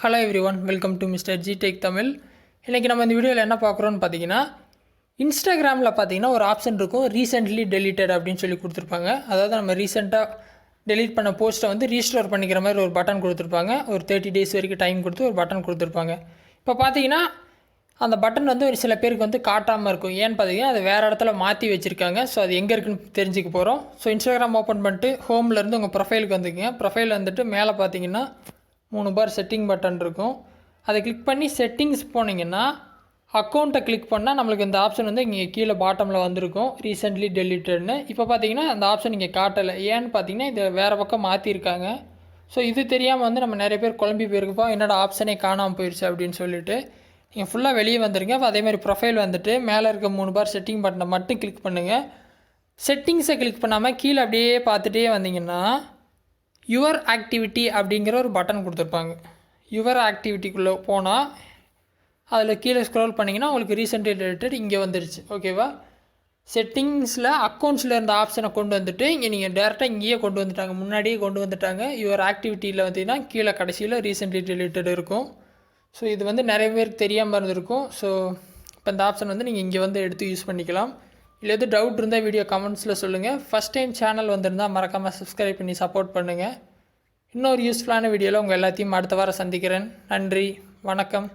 Hello everyone, welcome to MR.G tech Tamil. இன்றைக்கி நம்ம இந்த வீடியோவில் என்ன பார்க்குறோன்னு பார்த்தீங்கன்னா, இன்ஸ்டாகிராமில் பார்த்தீங்கன்னா ஒரு ஆப்ஷன் இருக்கும், ரீசெண்ட்லி டெலிட்டட் அப்படின்னு சொல்லி கொடுத்துருப்பாங்க. அதாவது நம்ம ரீசெண்டாக டெலிட் பண்ண போஸ்ட்டை வந்து ரீஸ்டோர் பண்ணிக்கிற மாதிரி ஒரு பட்டன் கொடுத்துருப்பாங்க. ஒரு 30 days வரைக்கும் டைம் கொடுத்து ஒரு பட்டன் கொடுத்துருப்பாங்க. இப்போ பார்த்தீங்கன்னா அந்த பட்டன் வந்து ஒரு சில பேருக்கு வந்து காட்டாமல் இருக்கும். ஏன்னு பார்த்தீங்கன்னா அது வேறு இடத்துல மாற்றி வச்சுருக்காங்க. ஸோ அது எங்கே இருக்குன்னு தெரிஞ்சுக்க போகிறோம். ஸோ இன்ஸ்டாகிராம் ஓப்பன் பண்ணிட்டு ஹோம்லேருந்து உங்கள் ப்ரொஃபைலுக்கு வந்துக்குங்க. ப்ரொஃபைல் வந்துட்டு மேலே பார்த்தீங்கன்னா 3 பார் செட்டிங் பட்டன் இருக்கும். அதை கிளிக் பண்ணி செட்டிங்ஸ் போனீங்கன்னா அக்கௌண்ட்டை கிளிக் பண்ணால் நம்மளுக்கு இந்த ஆப்ஷன் வந்து இங்கே கீழே பாட்டமில் வந்திருக்கும், ரீசெண்ட்லி டெலிட்டட்னு. இப்போ பார்த்தீங்கன்னா அந்த ஆப்ஷன் இங்கே காட்டலை. ஏன்னு பார்த்தீங்கன்னா இதை வேறு பக்கம் மாற்றிருக்காங்க. ஸோ இது தெரியாமல் வந்து நம்ம நிறைய பேர் குழம்பி போயிருக்கப்போ என்னோட ஆப்ஷனே காணாமல் போயிடுச்சு அப்படின்னு சொல்லிட்டு நீங்கள் ஃபுல்லாக வெளியே வந்துடுங்க. அப்போ அதேமாதிரி ப்ரொஃபைல் வந்துட்டு மேலே இருக்க 3 பார் செட்டிங் பட்டனை மட்டும் கிளிக் பண்ணுங்கள். செட்டிங்ஸை கிளிக் பண்ணாமல் கீழே அப்படியே பார்த்துட்டே வந்தீங்கன்னா யுவர் ஆக்டிவிட்டி அப்படிங்கிற ஒரு பட்டன் கொடுத்துருப்பாங்க. யுவர் ஆக்டிவிட்டிக்குள்ளே போனால் அதில் கீழே ஸ்க்ரோல் பண்ணிங்கன்னா உங்களுக்கு ரீசெண்ட்லி டெலிட்டட் இங்கே வந்துடுச்சு. ஓகேவா? செட்டிங்ஸில் அக்கௌண்ட்ஸில் இருந்த ஆப்ஷனை கொண்டு வந்துட்டு இங்கே நீங்கள் டேரெக்டாக இங்கேயே கொண்டு வந்துட்டாங்க, முன்னாடியே கொண்டு வந்துட்டாங்க. யுவர் ஆக்டிவிட்டியில் வந்தீங்கன்னா கீழே கடைசியில் ரீசெண்ட்லி டெலிட்டட் இருக்கும். ஸோ இது வந்து நிறைய பேருக்கு தெரியாமல் இருந்திருக்கும். ஸோ இப்போ இந்த ஆப்ஷன் வந்து நீங்கள் இங்கே வந்து எடுத்து யூஸ் பண்ணிக்கலாம். இல்லை எது டவுட் இருந்தால் வீடியோ கமெண்ட்ஸில் சொல்லுங்கள். ஃபஸ்ட் டைம் சேனல் வந்திருந்தால் மறக்காமல் சப்ஸ்கிரைப் பண்ணி சப்போர்ட் பண்ணுங்கள். இன்னொரு யூஸ்ஃபுல்லான வீடியோவில் உங்கள் எல்லாத்தையும் அடுத்த வாரம் சந்திக்கிறேன். நன்றி, வணக்கம்.